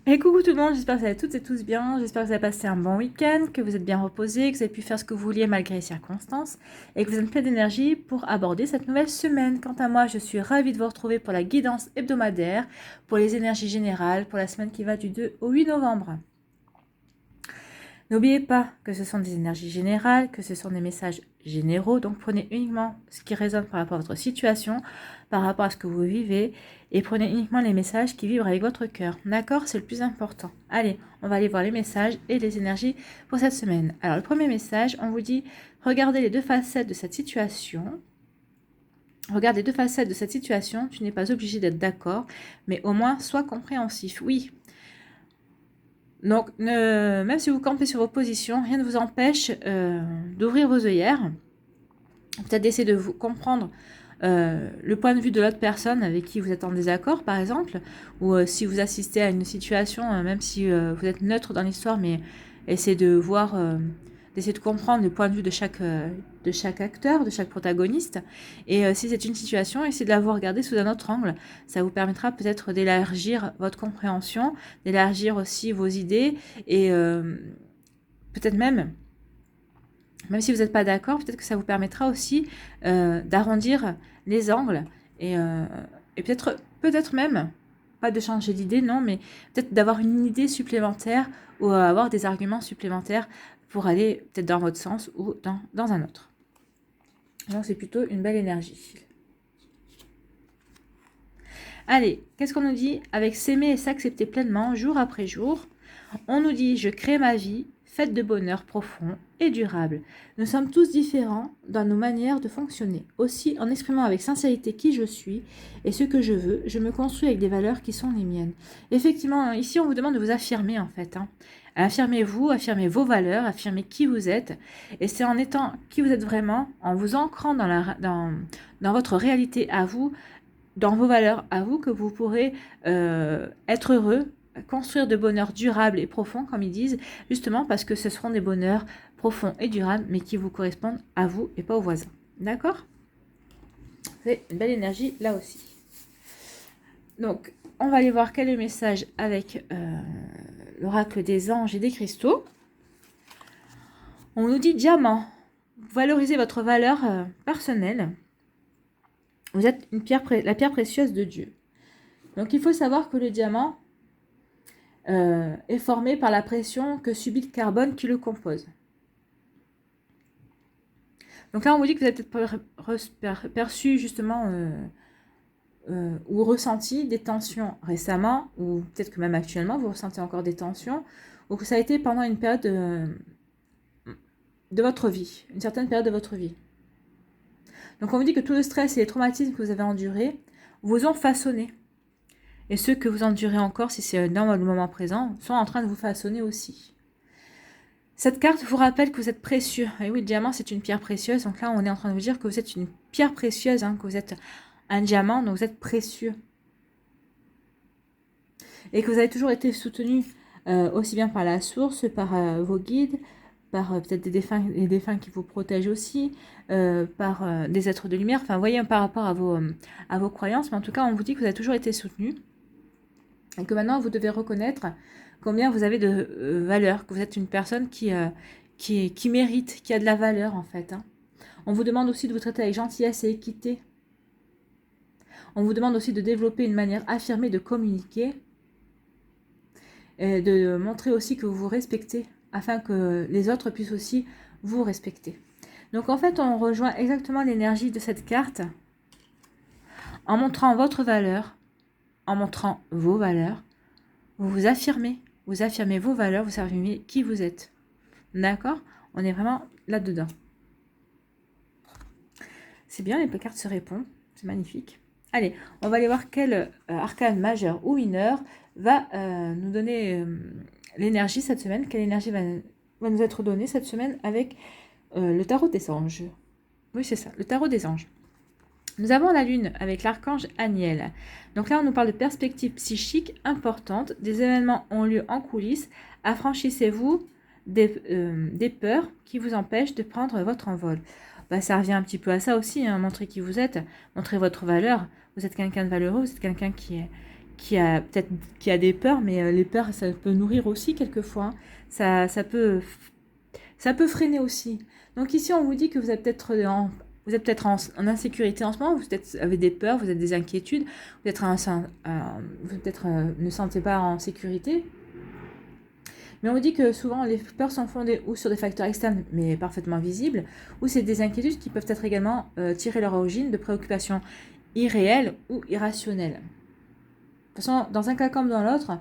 Et coucou tout le monde, j'espère que vous allez toutes et tous bien, j'espère que vous avez passé un bon week-end, que vous êtes bien reposés, que vous avez pu faire ce que vous vouliez malgré les circonstances et que vous êtes plein d'énergie pour aborder cette nouvelle semaine. Quant à moi, je suis ravie de vous retrouver pour la guidance hebdomadaire, pour les énergies générales, pour la semaine qui va du 2 au 8 novembre. N'oubliez pas que ce sont des énergies générales, que ce sont des messages généraux, donc prenez uniquement ce qui résonne par rapport à votre situation, par rapport à ce que vous vivez, et prenez uniquement les messages qui vibrent avec votre cœur. D'accord? C'est le plus important. Allez, on va aller voir les messages et les énergies pour cette semaine. Alors, le premier message, on vous dit, regardez les deux facettes de cette situation. Regarde les deux facettes de cette situation, tu n'es pas obligé d'être d'accord, mais au moins sois compréhensif. Oui. Donc, même si vous campez sur vos positions, rien ne vous empêche d'ouvrir vos œillères, peut-être d'essayer de vous comprendre le point de vue de l'autre personne avec qui vous êtes en désaccord, par exemple, ou si vous assistez à une situation, même si vous êtes neutre dans l'histoire, mais essayez de voir, d'essayer de comprendre le point de vue de chaque acteur, de chaque protagoniste. Et si c'est une situation, essayez de la voir regarder sous un autre angle. Ça vous permettra peut-être d'élargir votre compréhension, d'élargir aussi vos idées et peut-être même si vous n'êtes pas d'accord, peut-être que ça vous permettra aussi d'arrondir les angles et peut-être même, pas de changer d'idée, non, mais peut-être d'avoir une idée supplémentaire ou avoir des arguments supplémentaires pour aller peut-être dans votre sens ou dans un autre. Donc c'est plutôt une belle énergie. Allez, qu'est-ce qu'on nous dit? Avec s'aimer et s'accepter pleinement, jour après jour, on nous dit « Je crée ma vie, faite de bonheur profond et durable. Nous sommes tous différents dans nos manières de fonctionner. Aussi, en exprimant avec sincérité qui je suis et ce que je veux, je me construis avec des valeurs qui sont les miennes. » Effectivement, ici, on vous demande de vous affirmer, en fait. Affirmez-vous, affirmez vos valeurs, affirmez qui vous êtes. Et c'est en étant qui vous êtes vraiment, en vous ancrant dans votre réalité à vous, dans vos valeurs à vous, que vous pourrez être heureux, construire de bonheur durable et profond, comme ils disent, justement parce que ce seront des bonheurs profonds et durables, mais qui vous correspondent à vous et pas aux voisins. D'accord? C'est une belle énergie là aussi. Donc, on va aller voir quel est le message avec l'oracle des anges et des cristaux. On nous dit diamant. Valorisez votre valeur personnelle. Vous êtes la pierre précieuse de Dieu. Donc, il faut savoir que le diamant est formé par la pression que subit le carbone qui le compose. Donc là, on vous dit que vous avez peut-être perçu justement ou ressenti des tensions récemment, ou peut-être que même actuellement, vous ressentez encore des tensions, ou que ça a été pendant une période de votre vie, une certaine période de votre vie. Donc on vous dit que tout le stress et les traumatismes que vous avez endurés vous ont façonné. Et ceux que vous endurez encore, si c'est dans le moment présent, sont en train de vous façonner aussi. Cette carte vous rappelle que vous êtes précieux. Et oui, le diamant, c'est une pierre précieuse. Donc là, on est en train de vous dire que vous êtes une pierre précieuse, que vous êtes un diamant, donc vous êtes précieux. Et que vous avez toujours été soutenu aussi bien par la source, par vos guides, par peut-être des défunts qui vous protègent aussi, par des êtres de lumière. Enfin, vous voyez, par rapport à vos croyances. Mais en tout cas, on vous dit que vous avez toujours été soutenu. Et que maintenant, vous devez reconnaître combien vous avez de valeur, que vous êtes une personne qui mérite, qui a de la valeur, en fait. On vous demande aussi de vous traiter avec gentillesse et équité. On vous demande aussi de développer une manière affirmée de communiquer et de montrer aussi que vous vous respectez afin que les autres puissent aussi vous respecter. Donc, en fait, on rejoint exactement l'énergie de cette carte en montrant votre valeur, en montrant vos valeurs. Vous affirmez vos valeurs, vous affirmez qui vous êtes. D'accord? On est vraiment là-dedans. C'est bien, les cartes se répondent. C'est magnifique. Allez, on va aller voir quel arcane majeur ou mineur va nous donner l'énergie cette semaine. Quelle énergie va nous être donnée cette semaine avec le tarot des anges. Oui, c'est ça, le tarot des anges. Nous avons la lune avec l'archange Aniel. Donc là, on nous parle de perspectives psychiques importantes. Des événements ont lieu en coulisses. Affranchissez-vous des peurs qui vous empêchent de prendre votre envol. Ça revient un petit peu à ça aussi. Montrer qui vous êtes, montrer votre valeur. Vous êtes quelqu'un de valeureux, vous êtes quelqu'un qui qui a des peurs, mais les peurs, ça peut nourrir aussi quelquefois, hein. Ça peut freiner aussi. Donc ici, on vous dit que vous êtes peut-être en insécurité en ce moment, vous avez des peurs, vous avez des inquiétudes, vous peut-être ne sentez pas en sécurité. Mais on vous dit que souvent les peurs sont fondées ou sur des facteurs externes, mais parfaitement visibles, ou c'est des inquiétudes qui peuvent être également tirer leur origine de préoccupations irréelles ou irrationnelles. De toute façon, dans un cas comme dans l'autre,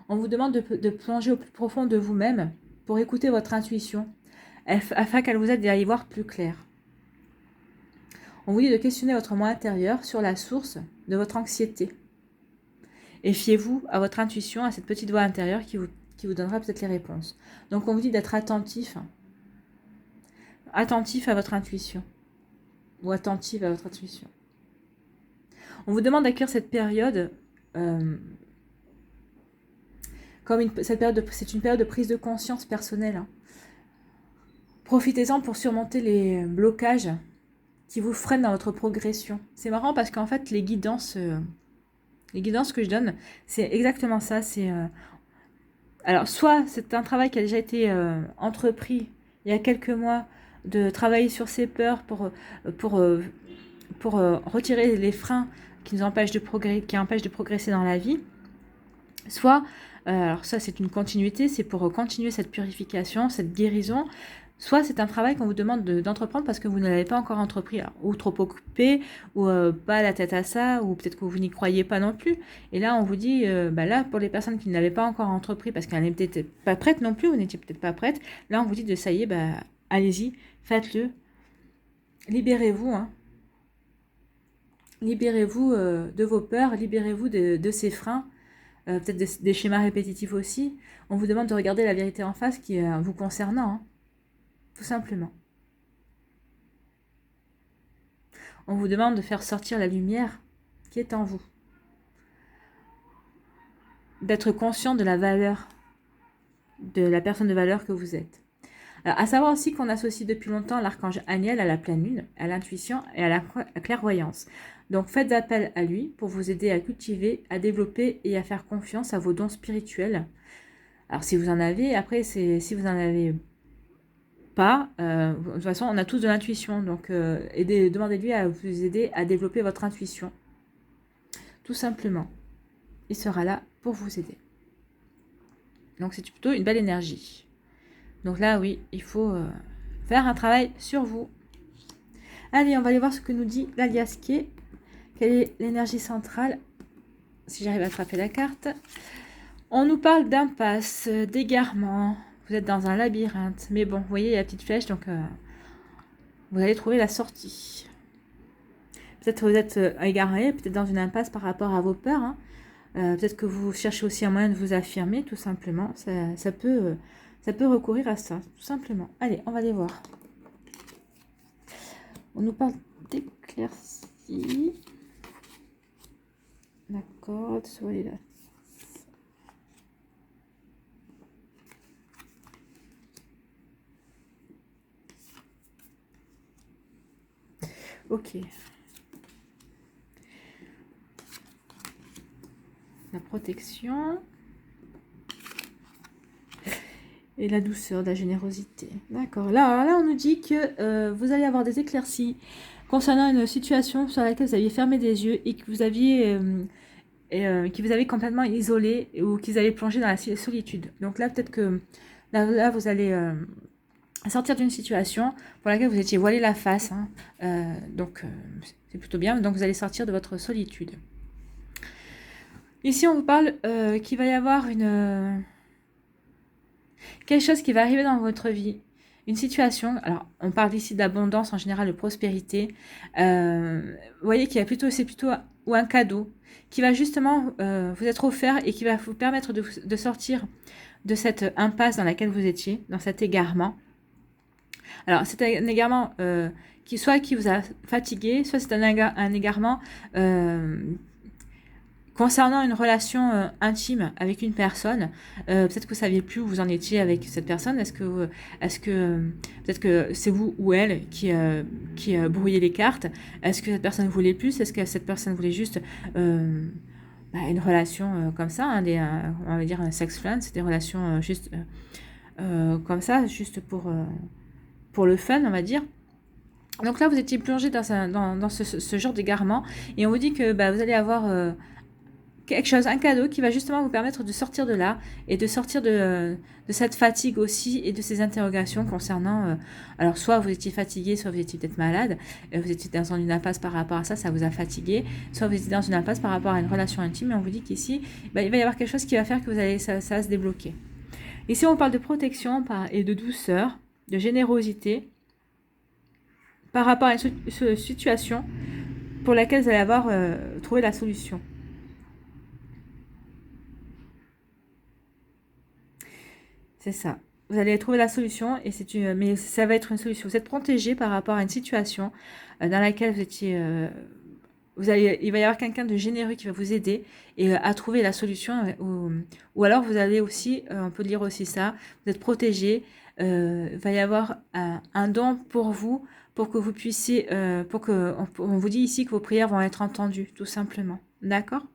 on vous demande de plonger au plus profond de vous-même pour écouter votre intuition, afin qu'elle vous aide à y voir plus clair. On vous dit de questionner votre moi intérieur sur la source de votre anxiété. Et fiez-vous à votre intuition, à cette petite voix intérieure qui vous donnera peut-être les réponses. Donc on vous dit d'être attentif à votre intuition, ou attentive à votre intuition. On vous demande d'accueillir cette période c'est une période de prise de conscience personnelle, hein. Profitez-en pour surmonter les blocages qui vous freinent dans votre progression. C'est marrant parce qu'en fait, les guidances que je donne, c'est exactement ça. Alors, soit c'est un travail qui a déjà été entrepris il y a quelques mois, de travailler sur ses peurs pour retirer les freins qui nous empêchent qui empêchent de progresser dans la vie. Soit, alors ça c'est une continuité, c'est pour continuer cette purification, cette guérison. Soit c'est un travail qu'on vous demande d'entreprendre parce que vous ne l'avez pas encore entrepris, alors, ou trop occupé, ou pas la tête à ça, ou peut-être que vous n'y croyez pas non plus. Et là, on vous dit, là, pour les personnes qui ne l'avaient pas encore entrepris parce qu'elles n'étaient peut-être pas prêtes non plus, vous n'étiez peut-être pas prêtes, là, on vous dit ça y est, allez-y, faites-le. Libérez-vous, hein. Libérez-vous de vos peurs, libérez-vous de ces freins, peut-être des schémas répétitifs aussi. On vous demande de regarder la vérité en face qui est vous concernant, hein. Tout simplement. On vous demande de faire sortir la lumière qui est en vous. D'être conscient de la valeur, de la personne de valeur que vous êtes. Alors, à savoir aussi qu'on associe depuis longtemps l'archange Aniel à la pleine lune, à l'intuition et à la clairvoyance. Donc faites appel à lui pour vous aider à cultiver, à développer et à faire confiance à vos dons spirituels. Alors si vous en avez, après si vous en avez pas, de toute façon on a tous de l'intuition, donc demandez-lui à vous aider à développer votre intuition. Tout simplement. Il sera là pour vous aider. Donc c'est plutôt une belle énergie. Donc là oui, il faut faire un travail sur vous. Allez, on va aller voir ce que nous dit l'aliasqué. Quelle est l'énergie centrale? Si j'arrive à attraper la carte. On nous parle d'impasse, d'égarement. Vous êtes dans un labyrinthe. Mais bon, vous voyez, il y a la petite flèche, donc vous allez trouver la sortie. Peut-être que vous êtes égaré, peut-être dans une impasse par rapport à vos peurs, hein. Peut-être que vous cherchez aussi un moyen de vous affirmer, tout simplement. Ça peut recourir à ça, tout simplement. Allez, on va aller voir. On nous parle d'éclaircie. D'accord, soyez là. Ok. La protection. Et la douceur, la générosité. D'accord. Là, on nous dit que vous allez avoir des éclaircies concernant une situation sur laquelle vous aviez fermé des yeux et que vous aviez qui vous avez complètement isolé ou qu'ils allaient plonger dans la solitude. Donc là, peut-être que là vous allez sortir d'une situation pour laquelle vous étiez voilé la face, hein. Donc c'est plutôt bien. Donc vous allez sortir de votre solitude. Ici, on vous parle qu'il va y avoir quelque chose qui va arriver dans votre vie. Une situation, alors on parle ici d'abondance en général, de prospérité. Vous voyez qu'il y a c'est plutôt ou un cadeau qui va justement vous être offert et qui va vous permettre de sortir de cette impasse dans laquelle vous étiez, dans cet égarement. Alors c'est un égarement qui vous a fatigué, soit c'est un égarement concernant une relation intime avec une personne. Peut-être que vous ne saviez plus où vous en étiez avec cette personne. Est-ce que peut-être que c'est vous ou elle qui brouillez les cartes? Est-ce que cette personne voulait plus? Est-ce que cette personne voulait juste une relation comme ça, hein, on va dire un sex friend, c'est des relations juste comme ça, juste pour le fun, on va dire. Donc là, vous étiez plongé dans ce genre d'égarement et on vous dit que vous allez avoir quelque chose, un cadeau qui va justement vous permettre de sortir de là et de sortir de cette fatigue aussi et de ces interrogations concernant, alors soit vous étiez fatigué, soit vous étiez peut-être malade, vous étiez dans une impasse par rapport à ça, ça vous a fatigué, soit vous étiez dans une impasse par rapport à une relation intime et on vous dit qu'ici, il va y avoir quelque chose qui va faire que ça va se débloquer. Ici, on parle de protection et de douceur, de générosité par rapport à une situation pour laquelle vous allez avoir trouvé la solution. C'est ça. Vous allez trouver la solution, mais ça va être une solution. Vous êtes protégé par rapport à une situation dans laquelle vous étiez... il va y avoir quelqu'un de généreux qui va vous aider et à trouver la solution. Ou alors vous allez aussi, on peut lire aussi ça, vous êtes protégé. Il va y avoir un don pour vous, pour que vous puissiez... on vous dit ici que vos prières vont être entendues, tout simplement. D'accord?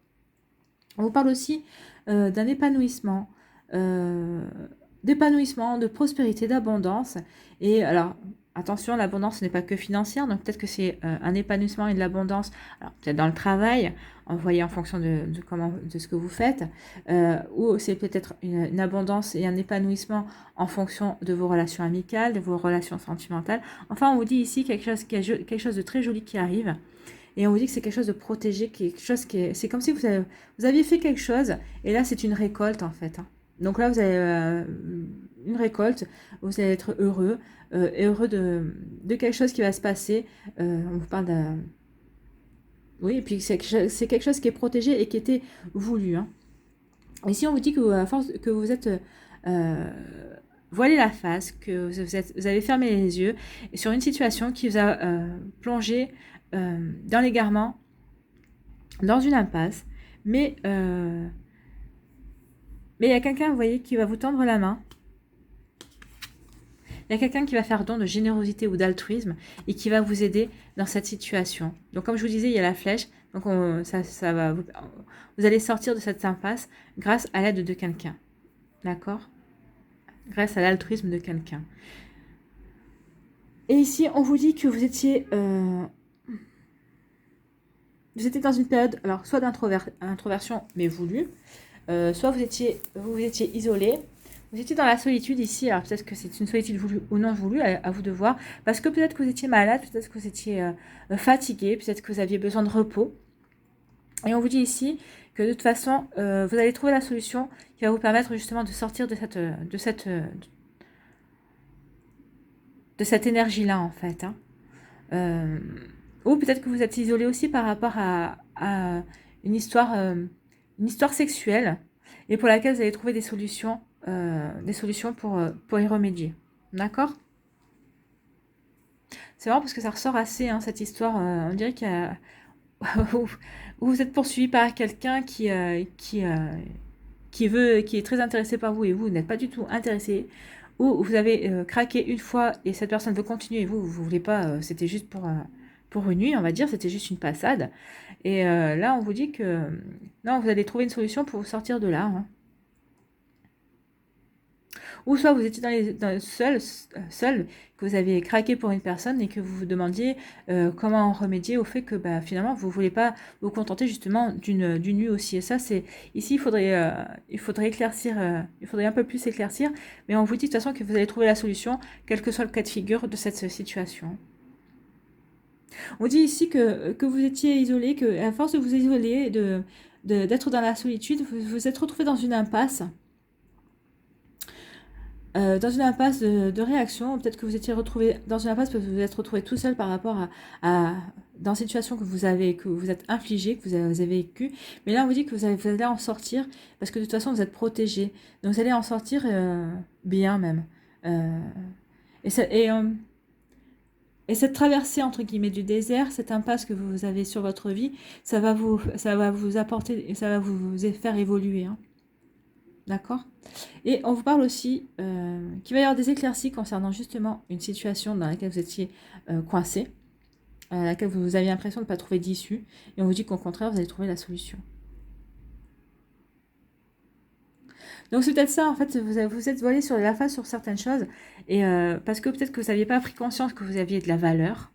On vous parle aussi d'un épanouissement. D'épanouissement, de prospérité, d'abondance. Et alors, attention, l'abondance n'est pas que financière, donc peut-être que c'est un épanouissement et de l'abondance, alors peut-être dans le travail, en voyant en fonction de ce que vous faites, ou c'est peut-être une abondance et un épanouissement en fonction de vos relations amicales, de vos relations sentimentales. Enfin, on vous dit ici quelque chose de très joli qui arrive. Et on vous dit que c'est quelque chose de protégé, c'est comme si vous aviez fait quelque chose, et là c'est une récolte en fait. Hein. Donc là vous avez une récolte, vous allez être heureux, et heureux de quelque chose qui va se passer. On vous parle d'un... Oui, et puis c'est quelque chose qui est protégé et qui était voulu. Hein. Ici on vous dit que à force que vous êtes... voilé la face, que vous avez fermé les yeux et sur une situation qui vous a plongé dans l'égarement, dans une impasse, mais il y a quelqu'un, vous voyez, qui va vous tendre la main. Il y a quelqu'un qui va faire don de générosité ou d'altruisme et qui va vous aider dans cette situation. Donc, comme je vous disais, il y a la flèche. Donc, ça va vous allez sortir de cette impasse grâce à l'aide de quelqu'un. D'accord? Grâce à l'altruisme de quelqu'un. Et ici, on vous dit que vous étiez dans une période, alors soit d'introversion, mais voulue, soit vous étiez isolé, vous étiez dans la solitude ici, alors peut-être que c'est une solitude voulue ou non voulue, à vous de voir, parce que peut-être que vous étiez malade, peut-être que vous étiez fatigué, peut-être que vous aviez besoin de repos. Et on vous dit ici que de toute façon, vous allez trouver la solution qui va vous permettre justement de sortir de cette énergie-là, en fait. Hein. Ou peut-être que vous êtes isolé aussi par rapport à une histoire sexuelle et pour laquelle vous allez trouver des solutions pour y remédier. D'accord? C'est marrant parce que ça ressort assez, hein, cette histoire. On dirait qu'il y a... où vous êtes poursuivi par quelqu'un qui est très intéressé par vous et vous n'êtes pas du tout intéressé. Ou vous avez craqué une fois et cette personne veut continuer et vous voulez pas, c'était juste pour une nuit, on va dire, c'était juste une passade. Et là, on vous dit que non, vous allez trouver une solution pour vous sortir de là. Hein. Ou soit vous étiez seul, que vous avez craqué pour une personne et que vous vous demandiez comment remédier au fait que finalement, vous ne voulez pas vous contenter justement d'une nuit aussi. Et ça, ici, il faudrait éclaircir, il faudrait un peu plus éclaircir, mais on vous dit de toute façon que vous allez trouver la solution, quel que soit le cas de figure de cette situation. On dit ici que vous étiez isolé, qu'à force de vous isoler, d'être dans la solitude, vous vous êtes retrouvé dans une impasse. De réaction, peut-être que vous étiez retrouvé dans une impasse parce que vous vous êtes retrouvé tout seul par rapport dans une situation que vous êtes infligée, que vous avez vécu. Mais là, on vous dit que vous allez en sortir parce que de toute façon, vous êtes protégé. Donc, vous allez en sortir bien même. Et cette traversée, entre guillemets, du désert, cette impasse que vous avez sur votre vie, ça va vous apporter, ça va vous faire évoluer. Hein. D'accord? Et on vous parle aussi qu'il va y avoir des éclaircies concernant justement une situation dans laquelle vous étiez coincé, à laquelle vous aviez l'impression de ne pas trouver d'issue. Et on vous dit qu'au contraire, vous allez trouver la solution. Donc c'est peut-être ça, en fait, vous êtes voilé sur la face sur certaines choses, et parce que peut-être que vous n'aviez pas pris conscience que vous aviez de la valeur,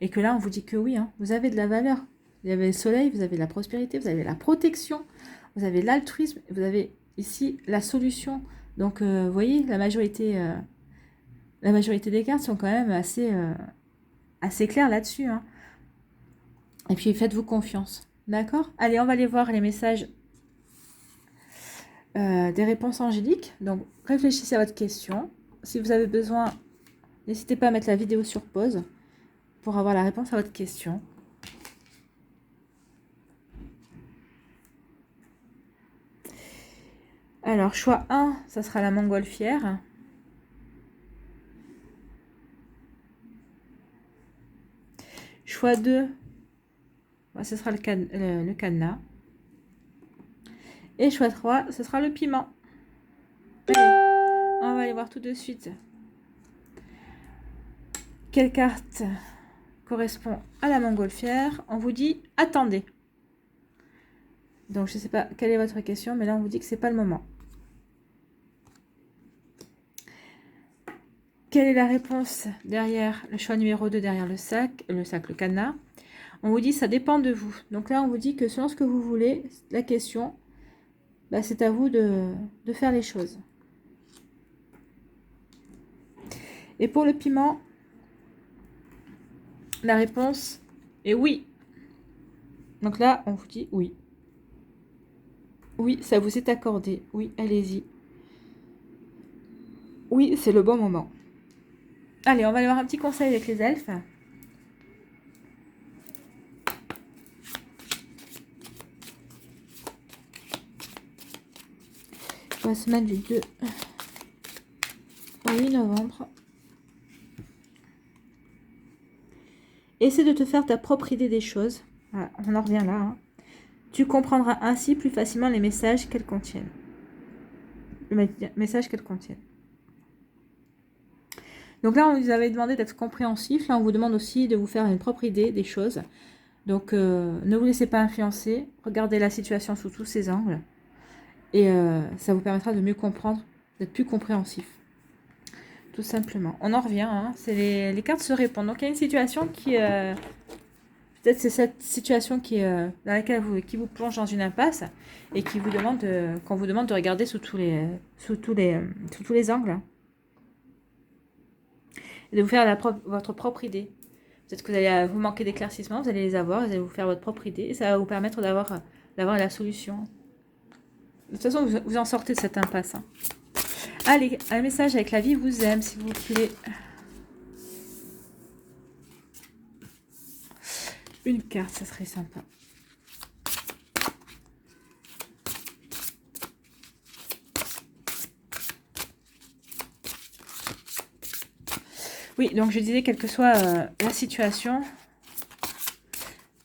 et que là on vous dit que oui, hein, vous avez de la valeur. Vous avez le soleil, vous avez la prospérité, vous avez la protection, vous avez l'altruisme, vous avez ici la solution. Donc vous voyez, la majorité des cartes sont quand même assez claires là-dessus. Hein. Et puis faites-vous confiance. D'accord? Allez, on va aller voir les messages des réponses angéliques. Donc réfléchissez à votre question. Si vous avez besoin, n'hésitez pas à mettre la vidéo sur pause pour avoir la réponse à votre question. Alors, choix 1, ça sera la montgolfière. Choix 2, ce sera le cadenas. Et choix 3, ce sera le piment. Allez, on va aller voir tout de suite quelle carte correspond à la montgolfière. On vous dit « Attendez ». Donc, je ne sais pas quelle est votre question, mais là, on vous dit que ce n'est pas le moment. Quelle est la réponse derrière le choix numéro 2, derrière le cadenas? On vous dit « Ça dépend de vous ». Donc là, on vous dit que selon ce que vous voulez, la question, bah, c'est à vous de faire les choses. Et pour le piment, la réponse est oui. Donc là, on vous dit oui. Oui, ça vous est accordé. Oui, allez-y. Oui, c'est le bon moment. Allez, on va aller voir un petit conseil avec les elfes. La semaine du 2 au 8 novembre. Essaie de te faire ta propre idée des choses. Voilà, on en revient là. Hein. Tu comprendras ainsi plus facilement les messages qu'elles contiennent. Le message qu'elles contiennent. Donc là, on vous avait demandé d'être compréhensif. Là, on vous demande aussi de vous faire une propre idée des choses. Donc, ne vous laissez pas influencer. Regardez la situation sous tous ses angles. Et ça vous permettra de mieux comprendre, d'être plus compréhensif. Tout simplement. On en revient. Hein. Les cartes se répondent. Donc, il y a une situation qui... peut-être c'est cette situation dans laquelle qui vous plonge dans une impasse et qui vous demande qu'on vous demande de regarder sous tous les angles. Et de vous faire votre propre idée. Peut-être que vous allez vous manquer d'éclaircissement, vous allez les avoir, vous allez vous faire votre propre idée et ça va vous permettre d'avoir la solution. De toute façon, vous en sortez de cette impasse. Hein. Allez, un message avec la vie vous aime, s'il vous plaît. Une carte, ça serait sympa. Oui, donc je disais, quelle que soit la situation,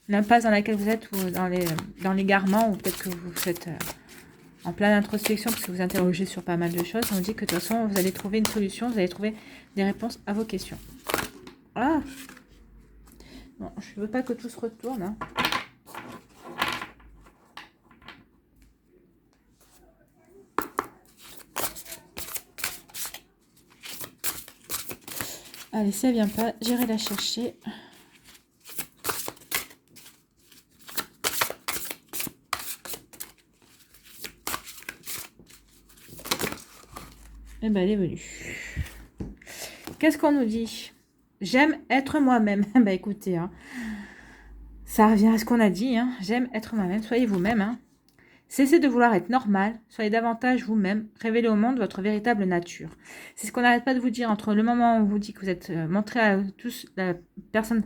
l'impasse dans laquelle vous êtes, ou dans l'égarement, ou peut-être que vous êtes en pleine introspection, parce que vous interrogez sur pas mal de choses, on dit que de toute façon, vous allez trouver une solution, vous allez trouver des réponses à vos questions. Ah! Bon, je ne veux pas que tout se retourne. Hein. Allez, ça vient pas, j'irai la chercher. Eh ben, elle est venue. Qu'est-ce qu'on nous dit? J'aime être moi-même. Bah écoutez, hein, ça revient à ce qu'on a dit. Hein. J'aime être moi-même. Soyez vous-même. Hein. Cessez de vouloir être normal. Soyez davantage vous-même. Révélez au monde votre véritable nature. C'est ce qu'on n'arrête pas de vous dire entre le moment où on vous dit que vous êtes montré à tous la personne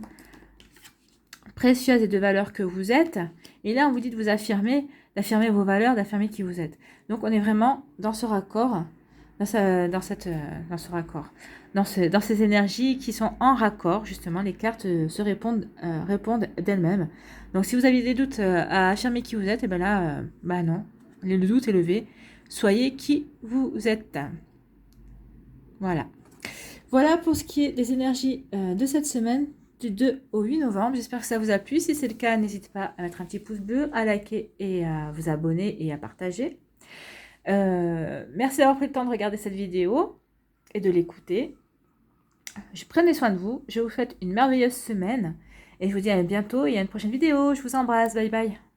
précieuse et de valeur que vous êtes. Et là, on vous dit de vous affirmer, d'affirmer vos valeurs, d'affirmer qui vous êtes. Donc, on est vraiment dans ce raccord. Dans ce raccord, dans ces énergies qui sont en raccord, justement, les cartes répondent d'elles-mêmes. Donc, si vous avez des doutes à affirmer qui vous êtes, et bien là, bah non, le doute est levé. Soyez qui vous êtes. Voilà. Voilà pour ce qui est des énergies de cette semaine, du 2 au 8 novembre. J'espère que ça vous a plu. Si c'est le cas, n'hésitez pas à mettre un petit pouce bleu, à liker et à vous abonner et à partager. Merci d'avoir pris le temps de regarder cette vidéo et de l'écouter. Prenez soin de vous. Je vous souhaite une merveilleuse semaine. Et je vous dis à bientôt et à une prochaine vidéo. Je vous embrasse. Bye bye.